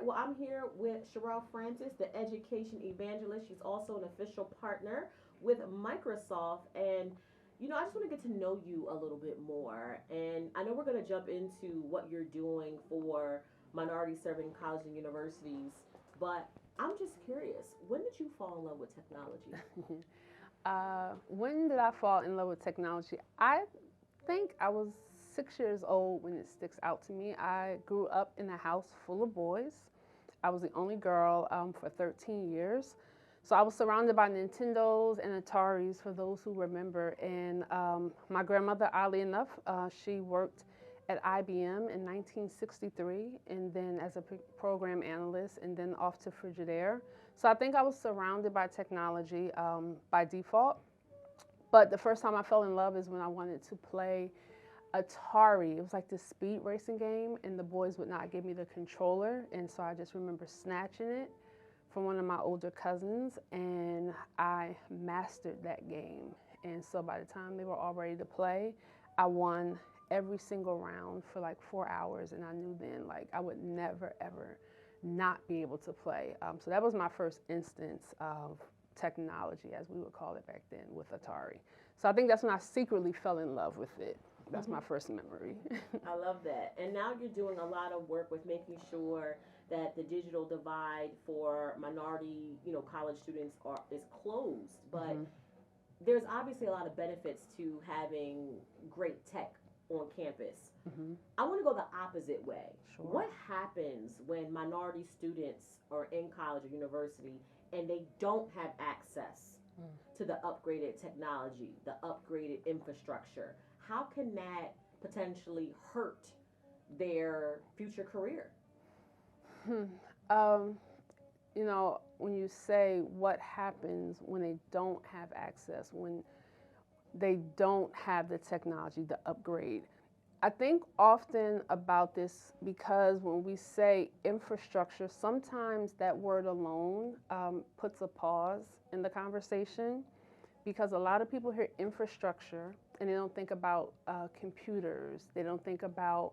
right, well, I'm here with Shirelle Francis, the education evangelist. She's also an official partner with Microsoft. And, I just want to get to know you a little bit more. And I know we're going to jump into what you're doing for minority serving colleges and universities, but I'm just curious, when did you fall in love with technology? When did I fall in love with technology? I think I was 6 years old when it sticks out to me. I grew up in a house full of boys. I was the only girl for 13 years. So I was surrounded by Nintendos and Ataris for those who remember. And my grandmother, oddly enough, she worked at IBM in 1963 and then as a program analyst and then off to Frigidaire. So I think I was surrounded by technology by default. But the first time I fell in love is when I wanted to play Atari. It was like this speed racing game, and the boys would not give me the controller. And so I just remember snatching it from one of my older cousins, and I mastered that game. And so by the time they were all ready to play, I won every single round for like 4 hours. And I knew then, like, I would never, ever not be able to play. So that was my first instance of technology, as we would call it back then, with Atari. So I think that's when I secretly fell in love with it. That's my first memory. I love that. And now you're doing a lot of work with making sure that the digital divide for minority, college students is closed. But there's obviously a lot of benefits to having great tech on campus. I want to go the opposite way. Sure. What happens when minority students are in college or university and they don't have access to the upgraded technology, the upgraded infrastructure? How can that potentially hurt their future career? When you say what happens when they don't have access, when they don't have the technology, the upgrade, I think often about this because when we say infrastructure, sometimes that word alone puts a pause in the conversation because a lot of people hear infrastructure and they don't think about computers, they don't think about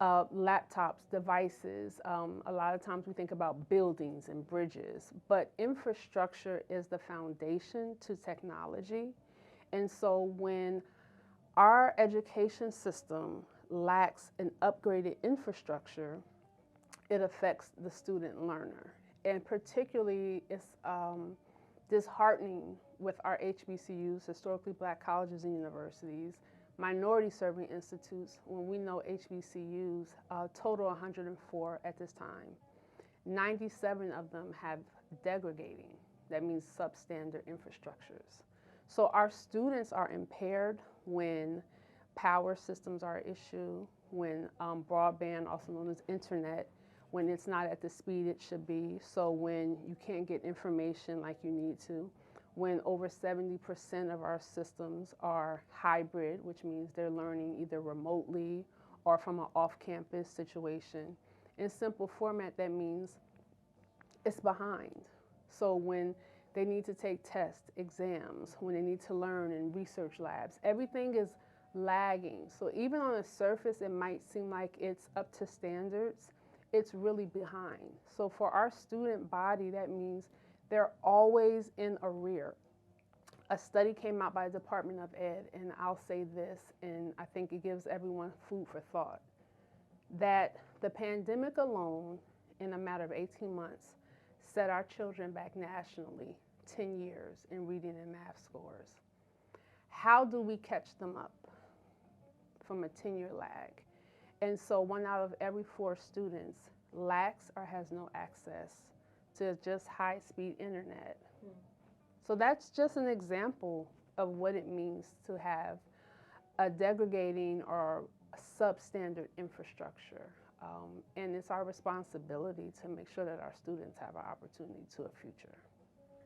laptops, devices. A lot of times we think about buildings and bridges, but infrastructure is the foundation to technology. And so when our education system lacks an upgraded infrastructure, it affects the student learner. And particularly, it's disheartening with our HBCUs, historically black colleges and universities, minority serving institutes, when we know HBCUs total 104 at this time. 97 of them have degrading, that means substandard infrastructures. So our students are impaired when power systems are an issue, when broadband, also known as internet, when it's not at the speed it should be, so when you can't get information like you need to, when over 70% of our systems are hybrid, which means they're learning either remotely or from an off-campus situation. In simple format, that means it's behind. So when they need to take tests, exams, when they need to learn in research labs, everything is lagging. So even on the surface, it might seem like it's up to standards. It's really behind. So for our student body, that means they're always in arrear. A study came out by the Department of Ed, and I'll say this, and I think it gives everyone food for thought, that the pandemic alone, in a matter of 18 months, set our children back nationally 10 years in reading and math scores. How do we catch them up from a 10-year lag? And so 1 out of every 4 students lacks or has no access to just high-speed internet. So that's just an example of what it means to have a degrading or substandard infrastructure. And it's our responsibility to make sure that our students have an opportunity to a future.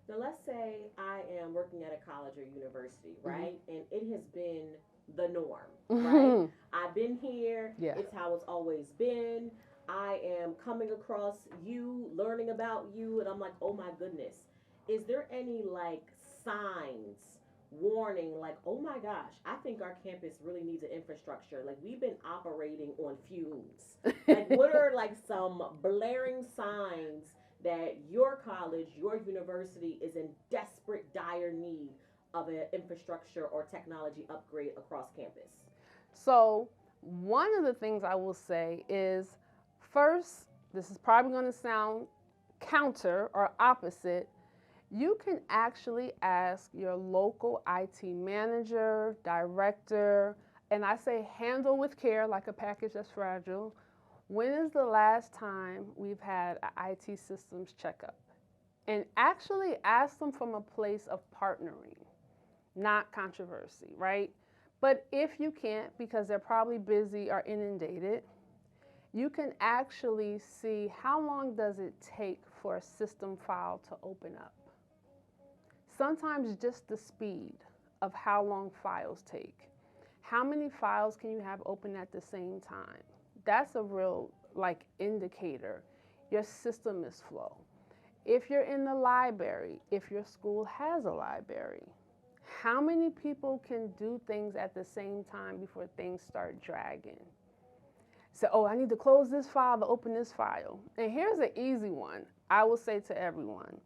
Now, let's say I am working at a college or university, right? And it has been the norm, right? I've been here. Yeah. It's how it's always been. I am coming across you, learning about you, and I'm like, oh my goodness. Is there any like signs warning, like, oh my gosh, I think our campus really needs an infrastructure. Like, we've been operating on fumes. Like, what are like some blaring signs that your college, your university is in desperate, dire need of an infrastructure or technology upgrade across campus? So, one of the things I will say is first, this is probably going to sound counter or opposite. You can actually ask your local IT manager, director, and I say handle with care like a package that's fragile. When is the last time we've had an IT systems checkup? And actually ask them from a place of partnering, not controversy, right? But if you can't, because they're probably busy or inundated, you can actually see how long does it take for a system file to open up. Sometimes just the speed of how long files take. How many files can you have open at the same time? That's a real indicator. Your system is slow. If you're in the library, if your school has a library, how many people can do things at the same time before things start dragging? So, oh, I need to close this file to open this file. And here's an easy one I will say to everyone.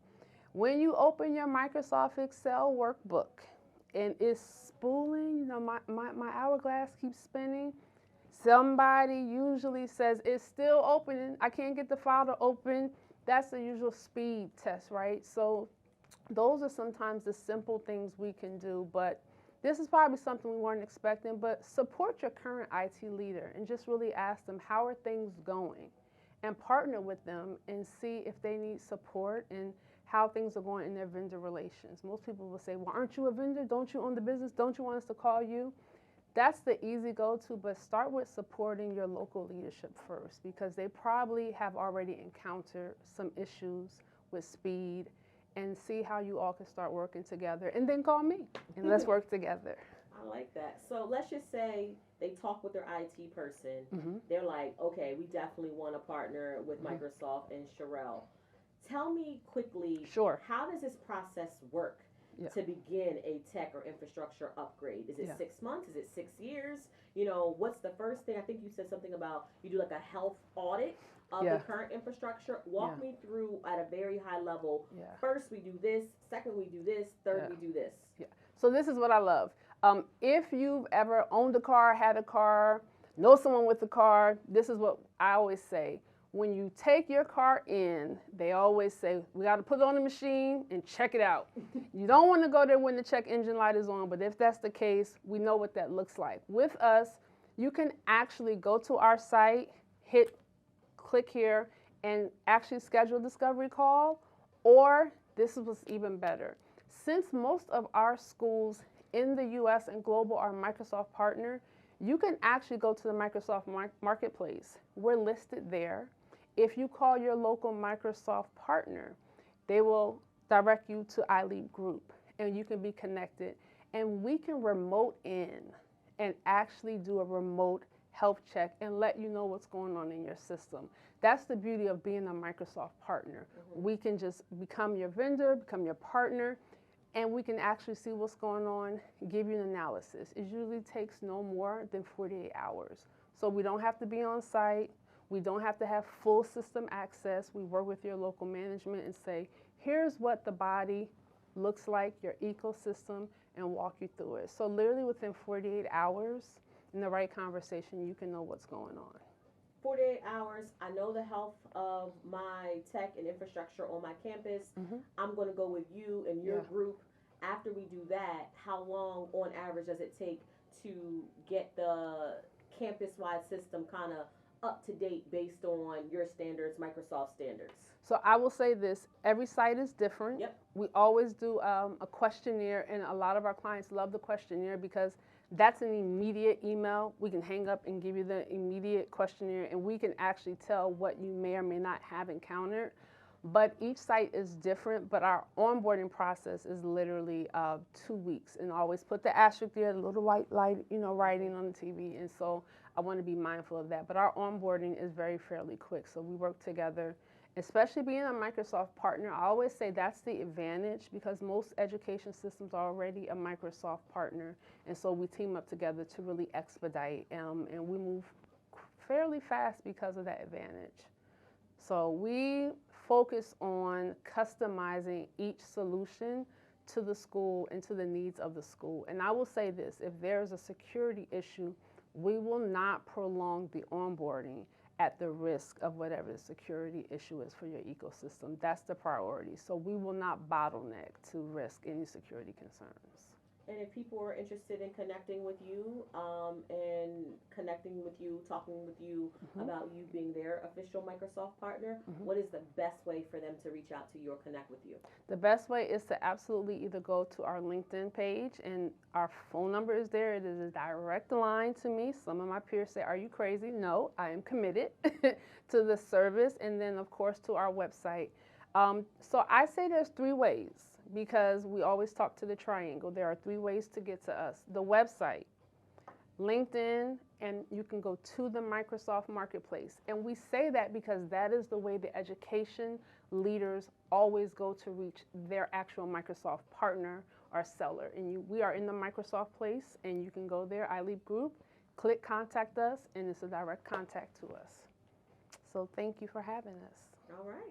When you open your Microsoft Excel workbook and it's spooling, my hourglass keeps spinning, somebody usually says it's still opening, I can't get the file to open. That's the usual speed test, right? So those are sometimes the simple things we can do, but this is probably something we weren't expecting, but support your current IT leader and just really ask them, how are things going? And partner with them and see if they need support and how things are going in their vendor relations. Most people will say, well, aren't you a vendor? Don't you own the business? Don't you want us to call you? That's the easy go-to, but start with supporting your local leadership first because they probably have already encountered some issues with speed, and see how you all can start working together, and then call me and let's work together. I like that. So let's just say they talk with their IT person. Mm-hmm. They're like, okay, we definitely want to partner with Mm-hmm. Microsoft and Shirelle. Tell me quickly, Sure. how does this process work to begin a tech or infrastructure upgrade? Is it 6 months? Is it 6 years? You know, what's the first thing? I think you said something about you do like a health audit of the current infrastructure. Walk me through at a very high level. First, we do this. Second, we do this. Third, we do this. So this is what I love. If you've ever owned a car, had a car, know someone with a car, this is what I always say. When you take your car in, they always say, we got to put it on the machine and check it out. You don't want to go there when the check engine light is on, but if that's the case, we know what that looks like. With us, you can actually go to our site, click here, and actually schedule a discovery call, or this was even better. Since most of our schools in the US and global are Microsoft partner, you can actually go to the Microsoft Marketplace. We're listed there. If you call your local Microsoft partner, they will direct you to iLeap group and you can be connected. And we can remote in and actually do a remote health check and let you know what's going on in your system. That's the beauty of being a Microsoft partner. Mm-hmm. We can just become your vendor, become your partner, and we can actually see what's going on, give you an analysis. It usually takes no more than 48 hours. So we don't have to be on site. We don't have to have full system access. We work with your local management and say, here's what the body looks like, your ecosystem, and walk you through it. So literally within 48 hours, in the right conversation, you can know what's going on. 48 hours, I know the health of my tech and infrastructure on my campus. Mm-hmm. I'm going to go with you and your group. After we do that, how long on average does it take to get the campus-wide system kind of up to date based on your standards, Microsoft standards? So I will say this, every site is different. Yep. We always do a questionnaire, and a lot of our clients love the questionnaire because that's an immediate email. We can hang up and give you the immediate questionnaire, and we can actually tell what you may or may not have encountered. But each site is different, but our onboarding process is literally 2 weeks. And always put the asterisk there, the little white light, writing on the TV. And so I want to be mindful of that. But our onboarding is fairly quick. So we work together Especially being a Microsoft partner, I always say that's the advantage because most education systems are already a Microsoft partner. And so we team up together to really expedite, and we move fairly fast because of that advantage. So we focus on customizing each solution to the school and to the needs of the school. And I will say this, if there's a security issue, we will not prolong the onboarding at the risk of whatever the security issue is for your ecosystem. That's the priority. So we will not bottleneck to risk any security concerns. And if people are interested in connecting with you, talking with you about you being their official Microsoft partner, what is the best way for them to reach out to you or connect with you? The best way is to absolutely either go to our LinkedIn page, and our phone number is there. It is a direct line to me. Some of my peers say, "Are you crazy?" No, I am committed to the service. And then, of course, to our website. So I say there's 3 ways. Because we always talk to the triangle. There are 3 ways to get to us. The website, LinkedIn, and you can go to the Microsoft Marketplace. And we say that because that is the way the education leaders always go to reach their actual Microsoft partner or seller. And we are in the Microsoft place, and you can go there, iLeap Group, click contact us, and it's a direct contact to us. So thank you for having us. All right.